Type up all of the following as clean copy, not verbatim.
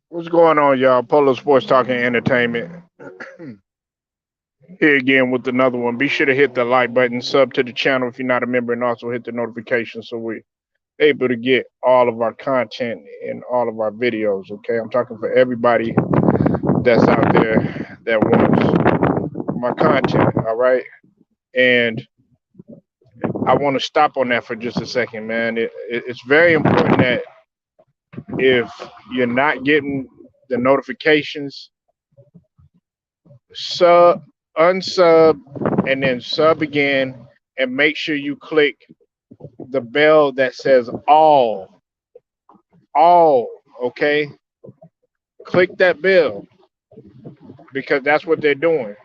What's going on, y'all? Polo Sports Talking Entertainment here again with another one. Be sure to hit the like button, sub to the channel if you're not a member, and also hit the notification so we're able to get all of our content and all of our videos. Okay, I'm talking for everybody that's out there that wants my content. All right, and I want to stop on that for just a second, man. It's very important that if you're not getting the notifications, sub, unsub, and then sub again, and make sure you click the bell that says all. Okay, click that bell because that's what they're doing.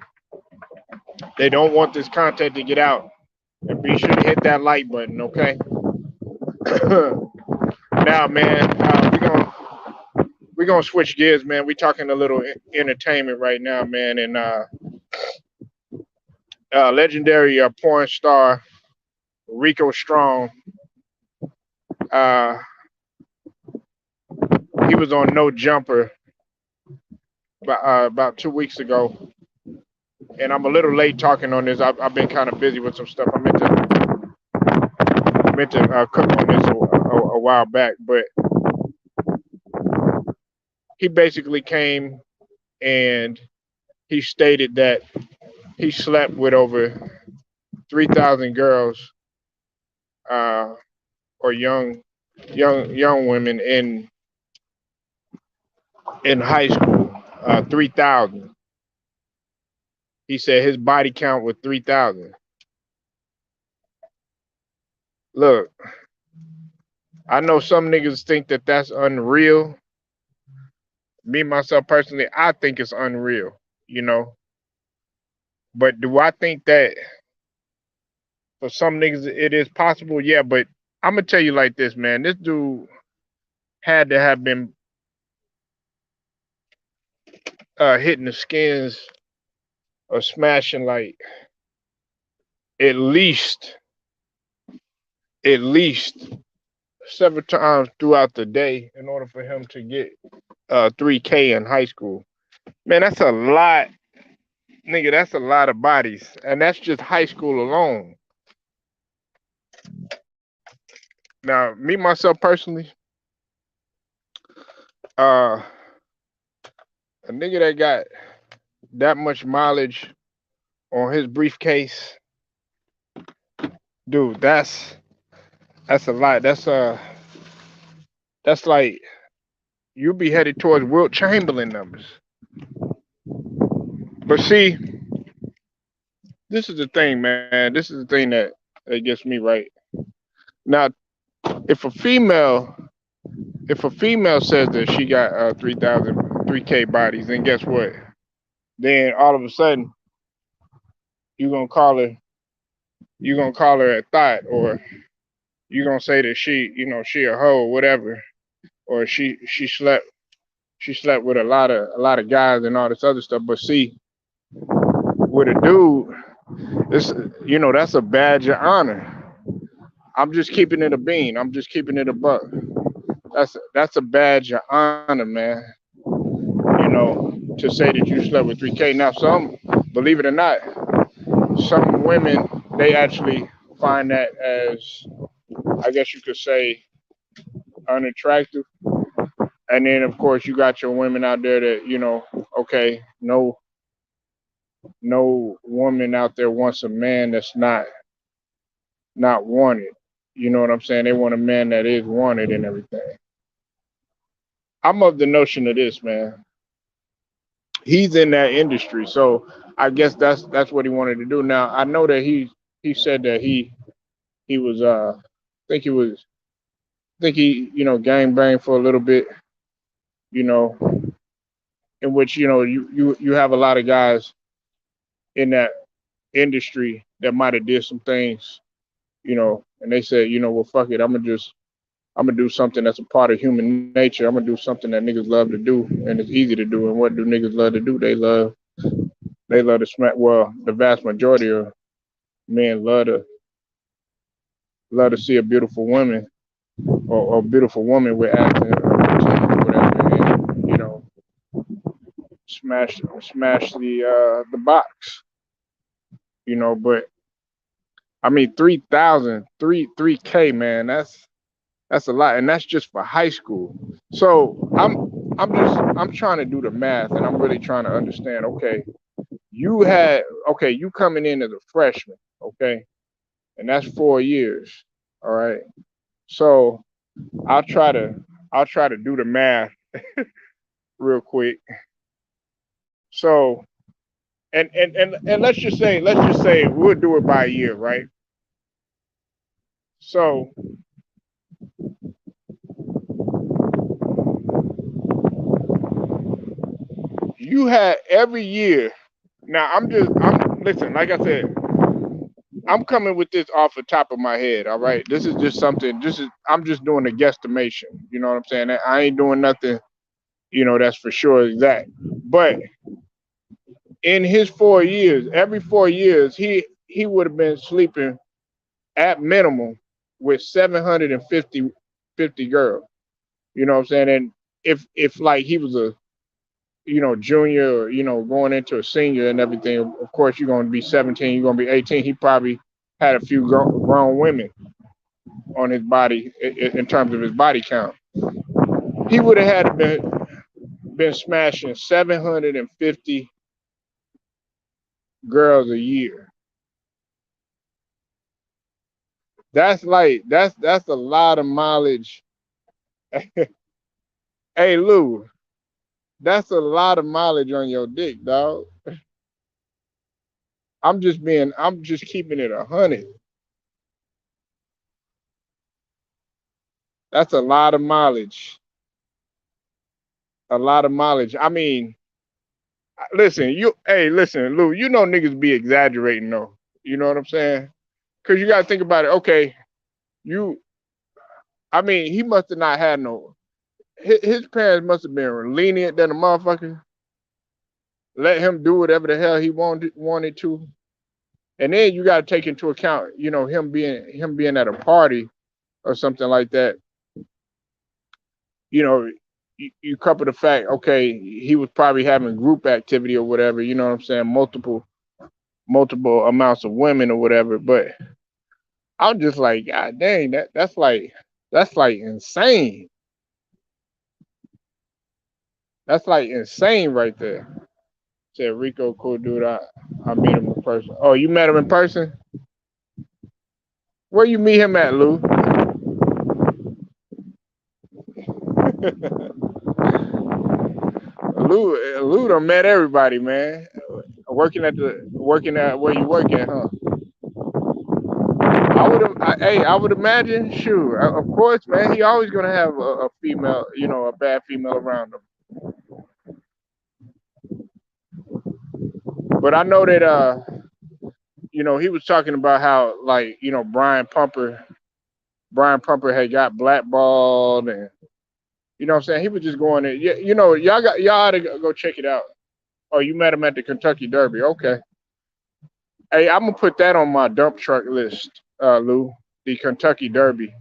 They don't want this content to get out, and be sure to hit that like button. Okay. Now, man, we're gonna switch gears, man. We talking a little entertainment right now, man, and legendary porn star Rico Strong. Uh, he was on No Jumper about 2 weeks ago, and I'm a little late talking on this. I've been kind of busy with some stuff. I meant to cook on this a while back, but he basically came and he stated that he slept with over 3,000 girls uh, or young women in high school. 3,000. He said his body count was 3,000. Look, I know some niggas think that that's unreal. Me myself personally, I think it's unreal. You know, but do I think that for some niggas it is possible? Yeah, but I'm gonna tell you like this, man. This dude had to have been hitting the skins or smashing like at least at least several times throughout the day in order for him to get 3K in high school. Man, that's a lot, nigga. That's a lot of bodies, and that's just high school alone. Now, me myself personally, uh, a nigga that got that much mileage on his briefcase, dude, that's a lot. That's like you'll be headed towards Wilt Chamberlain numbers. But see, this is the thing, man. This is the thing that gets me right. Now, if a female if a female says that she got 3K bodies, then guess what? Then all of a sudden you gonna call her you gonna call her a thought, or you gonna say that she a hoe or whatever, or she slept with a lot of guys and all this other stuff. But see, with a dude, this that's a badge of honor. I'm just keeping it a bean. I'm just keeping it a buck. That's a badge of honor, man. To say that you slept with 3K. Now, some, believe it or not, some women they actually find that as, I guess you could say, unattractive. And then, of course, you got your women out there that okay, no woman out there wants a man that's not wanted. You know what I'm saying? They want a man that is wanted and everything. I'm of the notion of this, man. He's in that industry, so I guess that's what he wanted to do. Now I know that he said that he was I think he gang banged for a little bit, you know, in which you have a lot of guys in that industry that might have did some things, and they said, well, fuck it, I'm gonna do something that's a part of human nature. I'm gonna do something that niggas love to do, and it's easy to do. And what do niggas love to do? They love to smack. Well, the vast majority of men love to see a beautiful woman or beautiful woman with ass and routine. smash the box, you know. But I mean, 3,000, 3K, man. That's a lot, and that's just for high school. So I'm trying to do the math, and I'm really trying to understand. Okay, you coming in as a freshman, okay, and that's 4 years. All right. So I'll try to I'll try to do the math real quick. So and let's just say we'll do it by year, right? So you had every year. Now I'm listen, like I said, I'm coming with this off the top of my head, all right? This is just something, I'm just doing a guesstimation. You know what I'm saying? I ain't doing nothing, that's for sure exact. But in his 4 years, every 4 years, he would have been sleeping at minimum with 750 girls. You know what I'm saying? And if like he was a junior, or, going into a senior and everything, of course you're gonna be 17, you're gonna be 18. He probably had a few grown women on his body in terms of his body count. He would have had to been smashing 750 girls a year. That's a lot of mileage. Hey Lou, that's a lot of mileage on your dick, dog. I'm just keeping it 100. That's a lot of mileage. A lot of mileage. I mean, listen, Lou, niggas be exaggerating though. You know what I'm saying? Cause you gotta think about it. Okay, you, I mean, he must have not had no, his parents must have been lenient than a motherfucker. Let him do whatever the hell he wanted to. And then you gotta take into account, him being at a party or something like that. You know, you couple the fact, okay, he was probably having group activity or whatever, you know what I'm saying, multiple amounts of women or whatever. But I'm just like, God dang, that's like insane. That's like insane right there. Said Rico, cool dude. I meet him in person. Oh, you met him in person? Where you meet him at, Lou? Lou done met everybody, man. Working at where you work at, huh? I would imagine, sure, of course, man. He always gonna have a female, a bad female around him. But I know that, he was talking about how, like, Brian Pumper had got blackballed, and you know what I'm saying. He was just going in. Yeah, y'all ought to go check it out. Oh, you met him at the Kentucky Derby. Okay. Hey, I'm gonna put that on my dump truck list, Lou. The Kentucky Derby.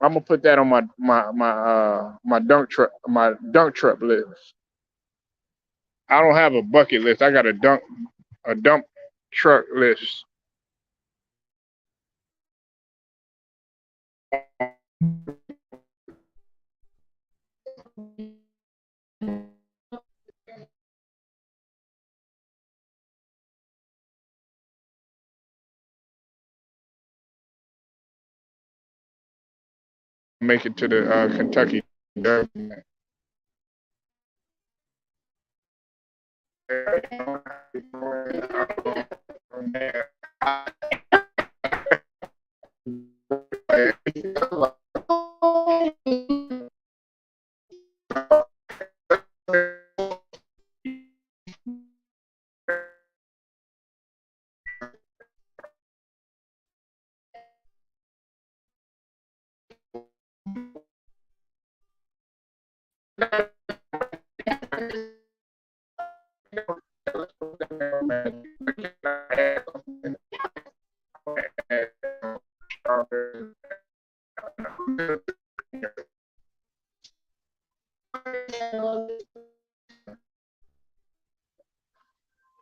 I'm gonna put that on my dunk truck list. I don't have a bucket list. I got a dump truck list. Make it to the Kentucky Derby.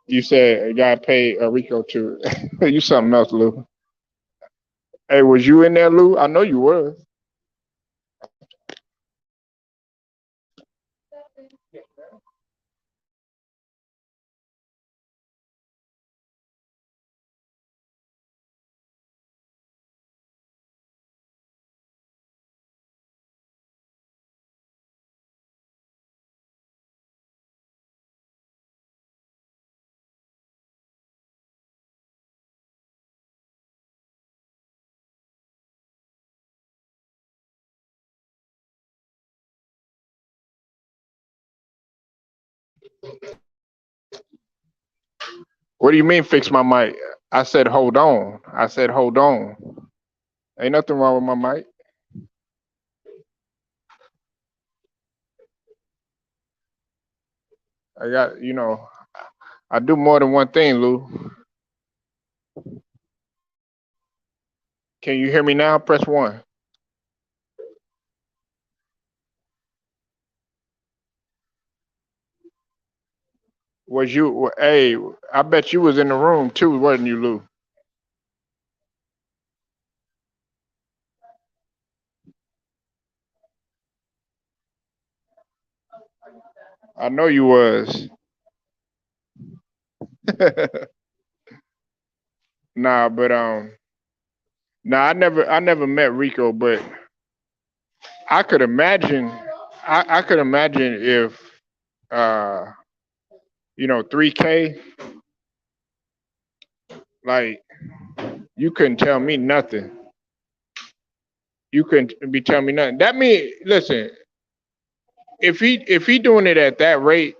You said a guy paid Rico to you something else, Lou. Hey, was you in there, Lou? I know you were. What do you mean fix my mic? I said hold on. I said hold on. Ain't nothing wrong with my mic. I got, I do more than one thing, Lou. Can you hear me now? Press one. Was you? Hey, I bet you was in the room too, wasn't you, Lou? I know you was. Nah, but nah, I never met Rico, but I could imagine, I could imagine if, uh, 3K, like you couldn't tell me nothing. You couldn't be telling me nothing. That mean, listen, if he doing it at that rate,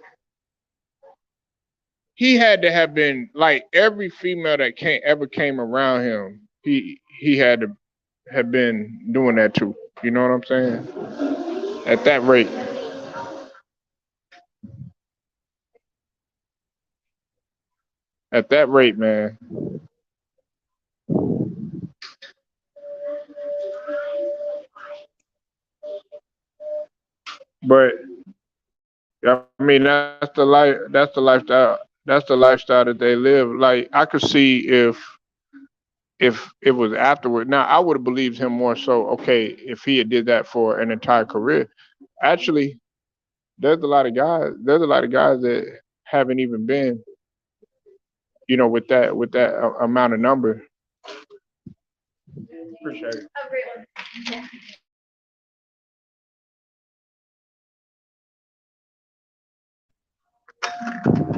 he had to have been like every female that came around him. He had to have been doing that too. You know what I'm saying? At that rate, at that rate, man. But I mean, that's the life. That's the lifestyle. That's the lifestyle that they live. Like I could see if it was afterward. Now I would have believed him more so. Okay, if he had did that for an entire career. Actually, there's a lot of guys. There's a lot of guys that haven't even been, with that amount of number. Appreciate it.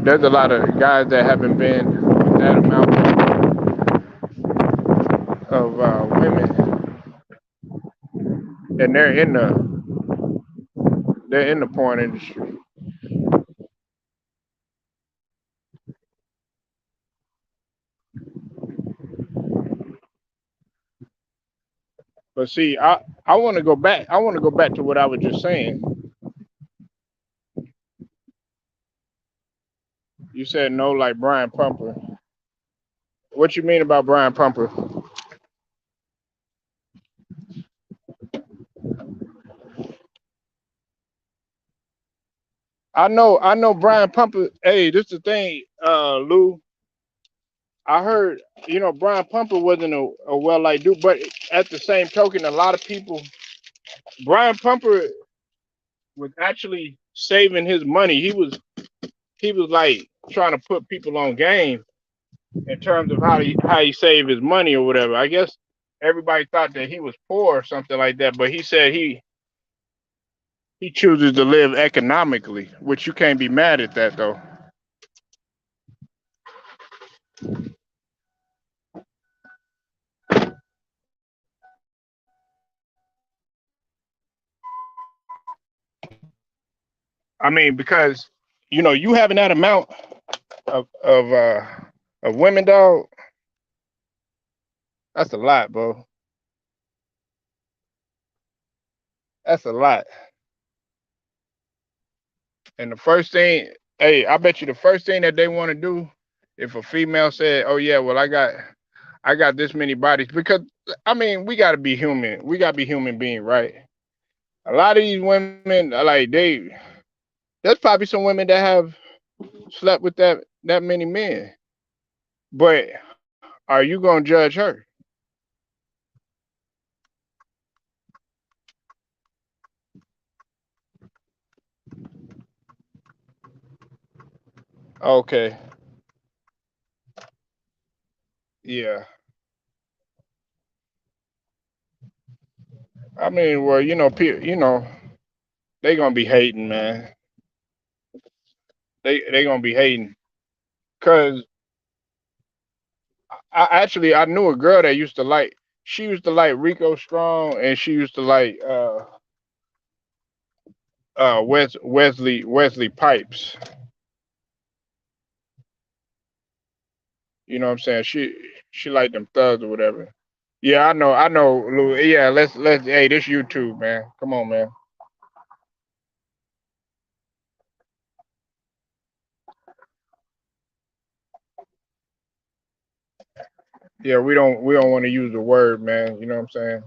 There's a lot of guys that haven't been with that amount of women, and they're in the porn industry. But see, I want to go back. I want to go back to what I was just saying. You said no, like Brian Pumper. What you mean about Brian Pumper? I know Brian Pumper. Hey, this is the thing, Lou. I heard, Brian Pumper wasn't a well liked dude, but at the same token, a lot of people, Brian Pumper was actually saving his money. He was like trying to put people on game in terms of how he saved his money or whatever. I guess everybody thought that he was poor or something like that, but he said he chooses to live economically, which you can't be mad at that though. I mean, because you having that amount of women, dog, that's a lot, bro. That's a lot. And the first thing, hey, I bet you the first thing that they want to do, if a female said, "Oh yeah, well I got this many bodies," because I mean we got to be human. We got to be human being, right? A lot of these women, like there's probably some women that have slept with that many men. But are you gonna judge her? Okay. Yeah. I mean, well, they gonna be hating, man. They gonna be hating, cause I knew a girl that used to like. She used to like Rico Strong, and she used to like Wesley Pipes. You know what I'm saying? She liked them thugs or whatever. Yeah, I know, Lou. Yeah, let's. Hey, this YouTube, man. Come on, man. Yeah, we don't want to use the word, man. You know what I'm saying?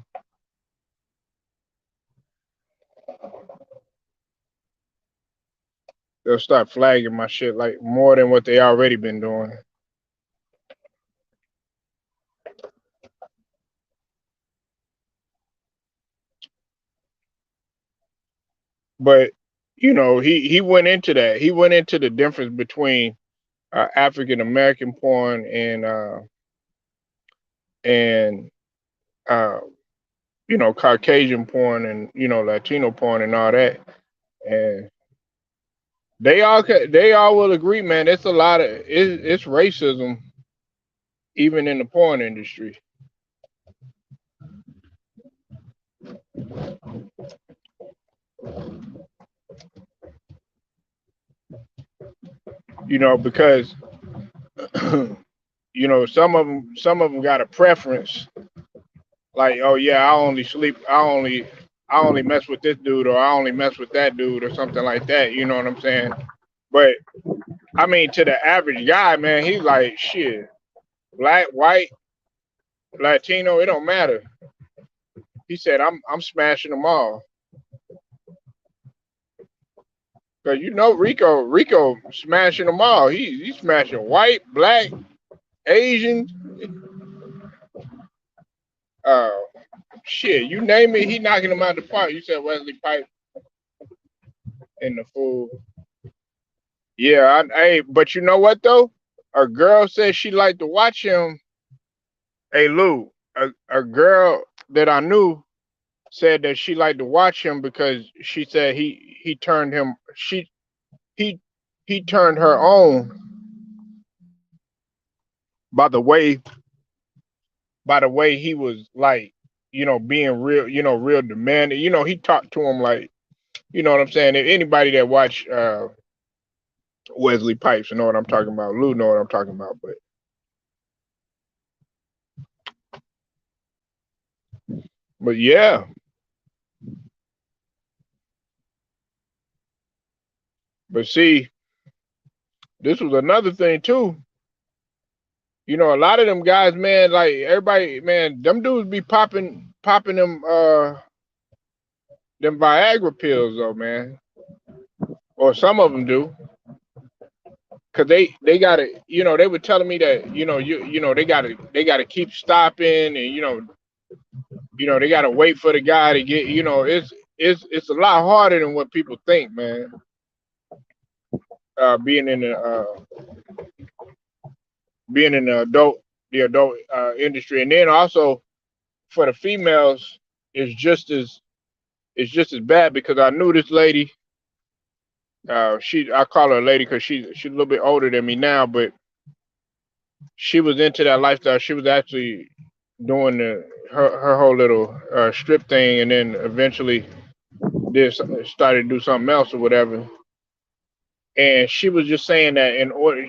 They'll start flagging my shit like more than what they already been doing. But he went into that. He went into the difference between African American porn and uh, Caucasian porn and Latino porn and all that. And they all will agree, man. It's a lot of it's racism even in the porn industry. Because some of them got a preference. Like, oh yeah, I only mess with this dude, or I only mess with that dude, or something like that. You know what I'm saying? But I mean, to the average guy, man, he's like, shit, black, white, Latino, it don't matter. He said, I'm smashing them all. Cause Rico smashing them all. He's smashing white, black, Asian, uh, shit, you name it, he knocking them out the park. You said Wesley Pipe and the fool. Yeah, hey, but you know what though? A girl said she liked to watch him. Hey Lou, a girl that I knew said that she liked to watch him because she said he turned him he he turned her on by the way he was like, being real, real demanding. He talked to him like, you know what I'm saying? If anybody that watch Wesley Pipes know what I'm talking about. Lou know what I'm talking about, but yeah. But see, this was another thing too. A lot of them guys, man, like everybody, man, them dudes be popping them Viagra pills though, man. Or some of them do. Cause they gotta, they were telling me that, they gotta keep stopping, and they gotta wait for the guy to get, it's a lot harder than what people think, man. Being in the adult industry, and then also for the females, it's just as it's just as bad because I knew this lady. I call her a lady because she's a little bit older than me now, but she was into that lifestyle. She was actually doing her whole little strip thing, and then eventually started to do something else or whatever. And she was just saying that in order,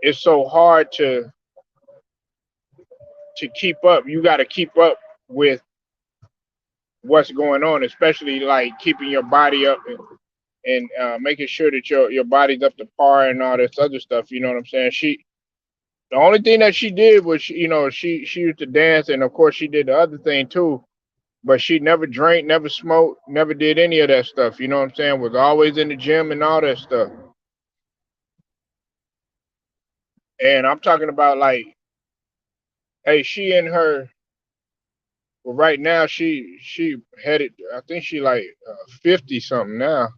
it's so hard to keep up. You got to keep up with what's going on, especially like keeping your body up and making sure that your body's up to par and all this other stuff. You know what I'm saying? The only thing that she did was, she used to dance, and of course she did the other thing too. But she never drank, never smoked, never did any of that stuff. You know what I'm saying? Was always in the gym and all that stuff. And I'm talking about like, hey, she and her. Well, right now she headed. I think she like 50 something now.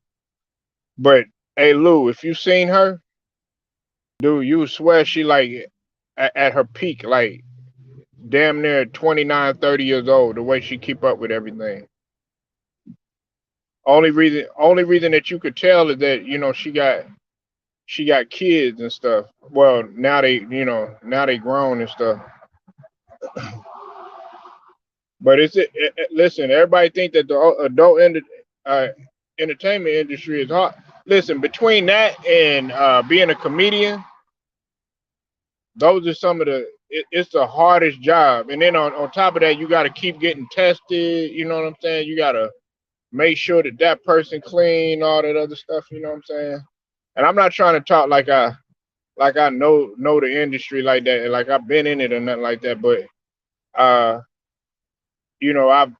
But hey, Lou, if you seen her, dude, you would swear she like at her peak, like damn near 29, 30 years old. The way she keep up with everything. Only reason that you could tell is that she got kids and stuff. Well, now now they grown and stuff. But listen, everybody think that the adult uh, entertainment industry is hard. Listen, between that and being a comedian, those are some of it's the hardest job. And then on top of that, you got to keep getting tested. You know what I'm saying? You got to make sure that that person clean, all that other stuff. You know what I'm saying? And I'm not trying to talk like I know the industry like that, like I've been in it or nothing like that. But uh, I've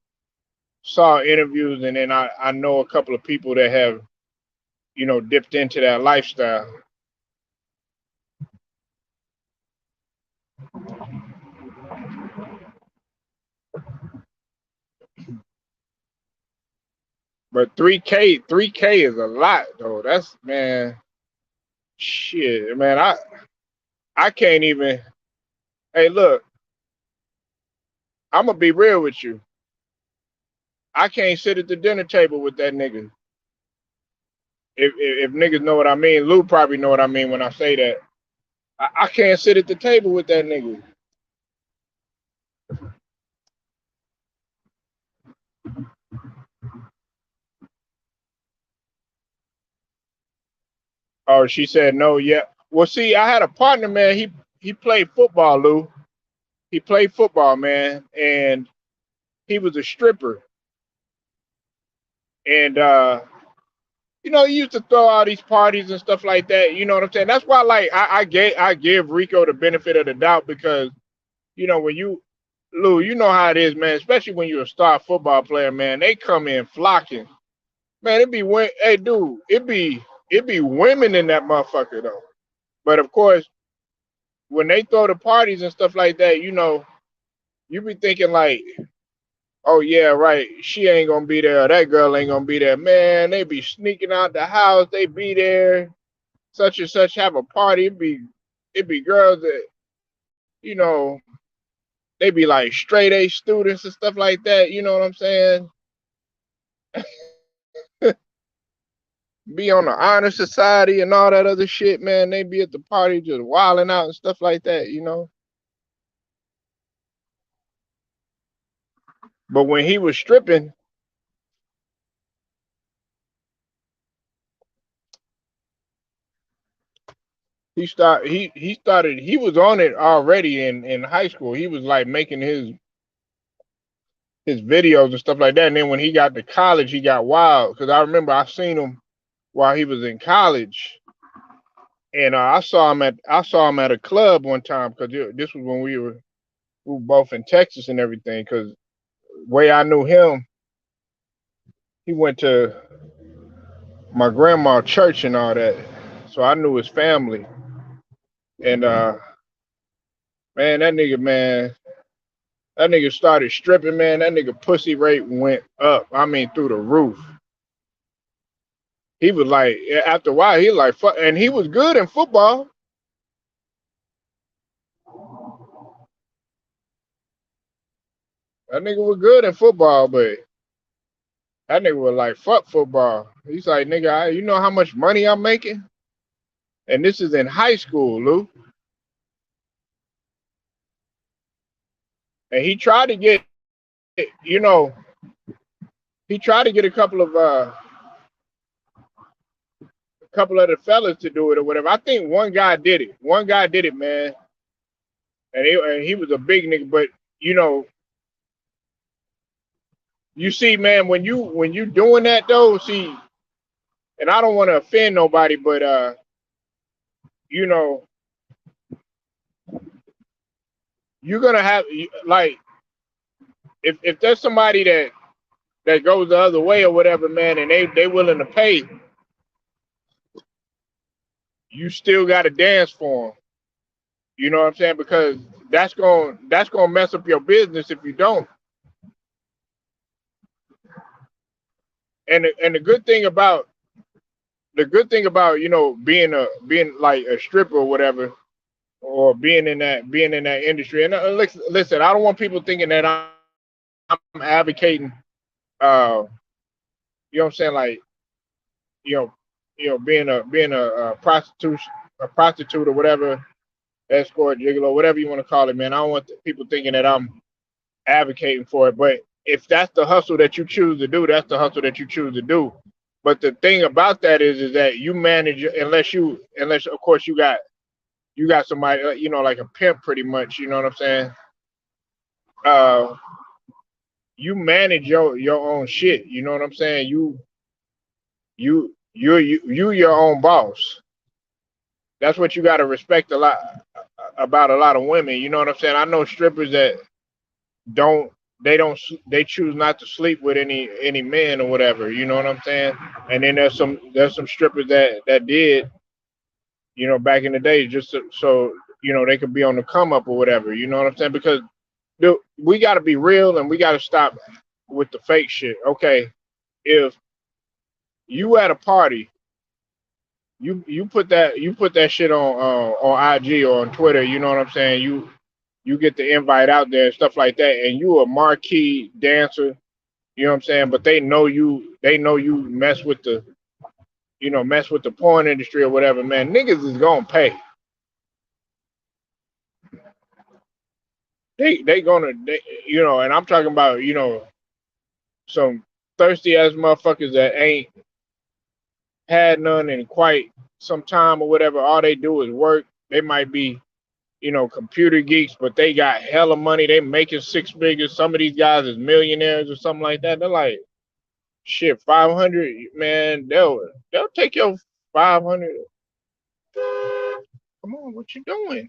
saw interviews, and then I know a couple of people that have dipped into that lifestyle. But 3K is a lot though. That's, man, shit, man. I can't even. Hey, look, I'm gonna be real with you. I can't sit at the dinner table with that nigga. If niggas know what I mean, Lou probably know what I mean when I say that. I can't sit at the table with that nigga. Oh, she said no. Yeah. Well, see, I had a partner, man. He played football, Lou. He played football, man, and he was a stripper. And he used to throw all these parties and stuff like that. You know what I'm saying? That's why, like, I give Rico the benefit of the doubt because when Lou, you know how it is, man. Especially when you're a star football player, man. They come in flocking, man. Hey, dude, it be women in that motherfucker though. But of course, when they throw the parties and stuff like that, you be thinking like, oh yeah, right. She ain't gonna be there. That girl ain't gonna be there. Man, they be sneaking out the house. They be there. Such and such have a party. It be girls that you know they be like straight A students and stuff like that. You know what I'm saying? Be on the honor society and all that other shit, man. They be at the party just wilding out and stuff like that. But when he was stripping, he was on it already in high school. He was like making his videos and stuff like that. And then when he got to college, he got wild. Cause I remember I seen him while he was in college, and I saw him at a club one time. Cause this was when we were both in Texas and everything. Cause way I knew him, he went to my grandma's church and all that, so I knew his family. And man, that nigga started stripping, man. That nigga pussy rate went up. I mean, through the roof. He was like, after a while, he like, fuck, and he was good in football. That nigga was good in football, but that nigga was like, fuck football. He's like, nigga, you know how much money I'm making? And this is in high school, Lou. And you know, he tried to get a couple of the fellas to do it or whatever. I think one guy did it. One guy did it, man. And he was a big nigga, but you know, you see, man, when you doing that though, see, and I don't want to offend nobody, but you know, you're gonna have like if there's somebody that goes the other way or whatever, man, and they willing to pay, you still got to dance for them. You know what I'm saying? Because that's gonna mess up your business if you don't. And the good thing about being like a stripper or whatever, or being in that industry. And listen, I don't want people thinking that I'm advocating, you know what I'm saying, like, you know, being a prostitute or whatever, escort, gigolo, whatever you want to call it, man. I don't want people thinking that I'm advocating for it. But if that's the hustle that you choose to do, that's the hustle that you choose to do. But the thing about that is that you manage, unless of course you got somebody, like a pimp, pretty much. You know what I'm saying? Uh, you manage your own shit. You know what I'm saying? You your own boss. That's what you got to respect a lot about a lot of women. You know what I'm saying? I know strippers that don't they choose not to sleep with any men or whatever. You know what I'm saying? And then there's some strippers that did, back in the day, just so they could be on the come up or whatever. You know what I'm saying? Because dude, we got to be real and we got to stop with the fake shit. Okay, if you at a party, you put that shit on IG or on Twitter. You know what I'm saying? You get the invite out there and stuff like that, and you a marquee dancer. You know what I'm saying? But they know you mess with the porn industry or whatever. Man, niggas is gonna pay. And I'm talking about some thirsty ass motherfuckers that ain't had none in quite some time or whatever. All they do is work. They might be, computer geeks, but they got hella money. They making six figures. Some of these guys is millionaires or something like that. They're like, shit, 500, man. They'll take your 500. Come on, what you doing?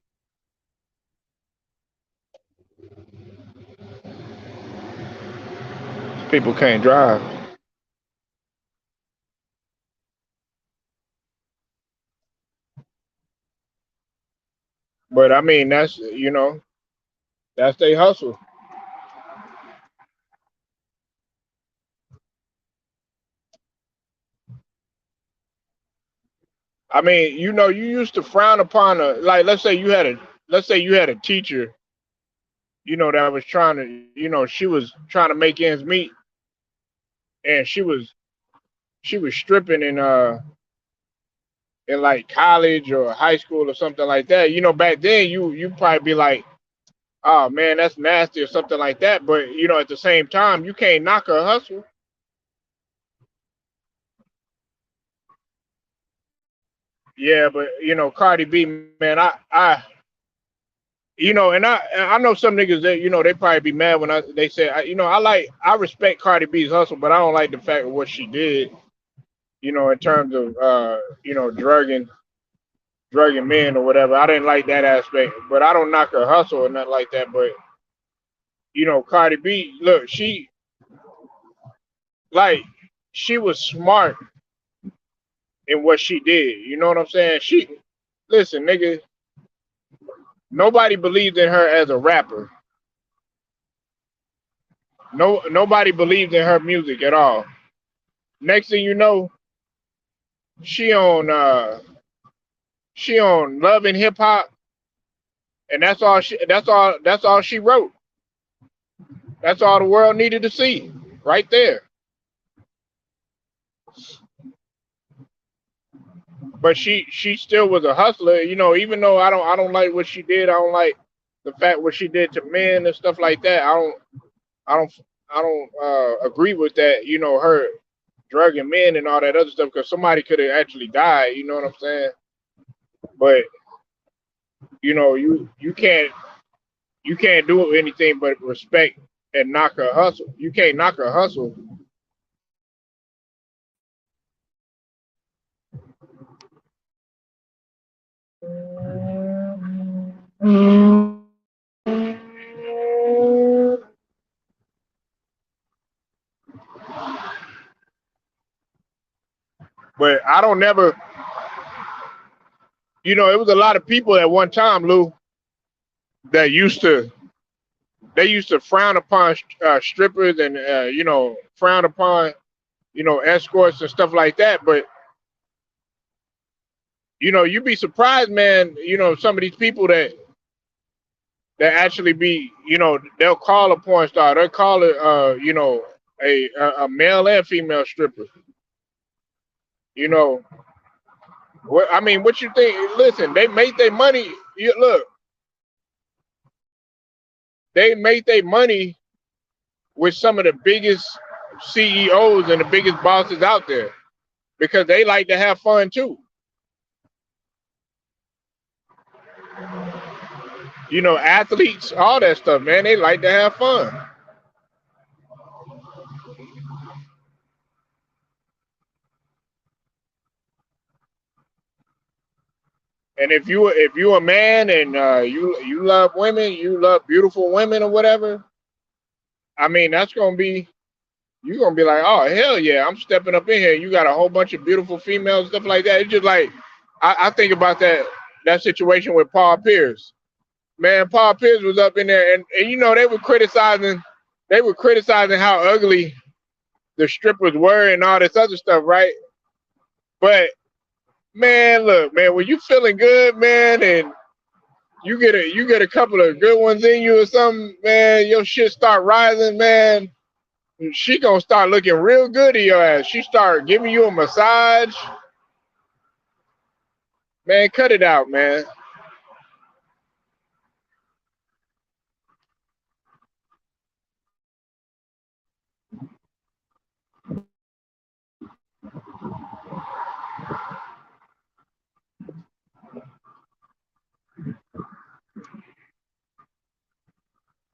People can't drive. But I mean, that's they hustle. I mean, you used to frown upon like, let's say you had a teacher, that was trying to, she was trying to make ends meet, and she was stripping in like college or high school or something like that. Back then you probably be like, oh man, that's nasty or something like that. But at the same time, you can't knock her hustle. Yeah, but Cardi B, man, and I know some niggas that they probably be mad when they say, I respect Cardi B's hustle, but I don't like the fact of what she did, in terms of drugging men or whatever. I didn't like that aspect, but I don't knock her hustle or nothing like that. But Cardi B, look, like she was smart in what she did. You know what I'm saying? Listen, nigga, nobody believed in her as a rapper. Nobody believed in her music at all. Next thing you know, she on Love and Hip Hop, and that's all she wrote. That's all the world needed to see, right there. But she still was a hustler, even though I don't like what she did. I don't like the fact what she did to men and stuff like that. I don't I don't agree with that. Her drugging men and all that other stuff, because somebody could have actually died. You know what I'm saying? But you can't do anything but respect and knock her hustle. You can't knock her hustle. But I don't never, it was a lot of people at one time, Lou. that they used to frown upon strippers and frown upon escorts and stuff like that. But you'd be surprised, man. Some of these people that actually be, they'll call a porn star. They'll call it, a male and female stripper. You know, what I mean, what you think? Listen, they make their money. Look, they make their money with some of the biggest CEOs and the biggest bosses out there because they like to have fun too. Athletes, all that stuff, man. They like to have fun. And if you a man and you love women, you love beautiful women or whatever, I mean that's gonna be you're gonna be like, oh hell yeah, I'm stepping up in here. You got a whole bunch of beautiful females, stuff like that. It's just like I think about that situation with Paul Pierce. Man, Paul Pierce was up in there and they were criticizing how ugly the strippers were and all this other stuff, right? But man, look, man, when you feeling good, man, and you get a couple of good ones in you or something, man, your shit start rising, man. She gonna start looking real good in your ass. She start giving you a massage. Man, cut it out, man.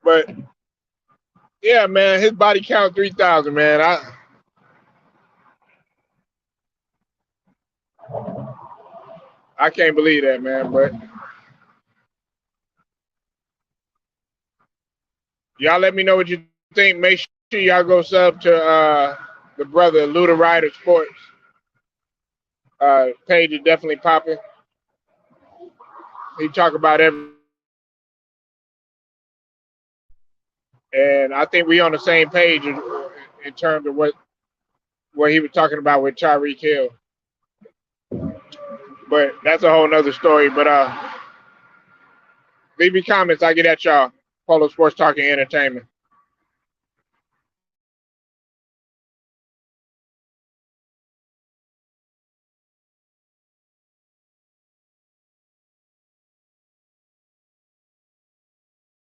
But yeah, man, his body count 3,000, man. I can't believe that, man. But y'all let me know what you think. Make sure y'all go sub to the brother Luda Rider Sports. Page is definitely popping. He talk about everything. And I think we on the same page in terms of what he was talking about with Tyreek Hill. But that's a whole nother story. But leave me comments. I get at y'all. Polo Sports Talking Entertainment.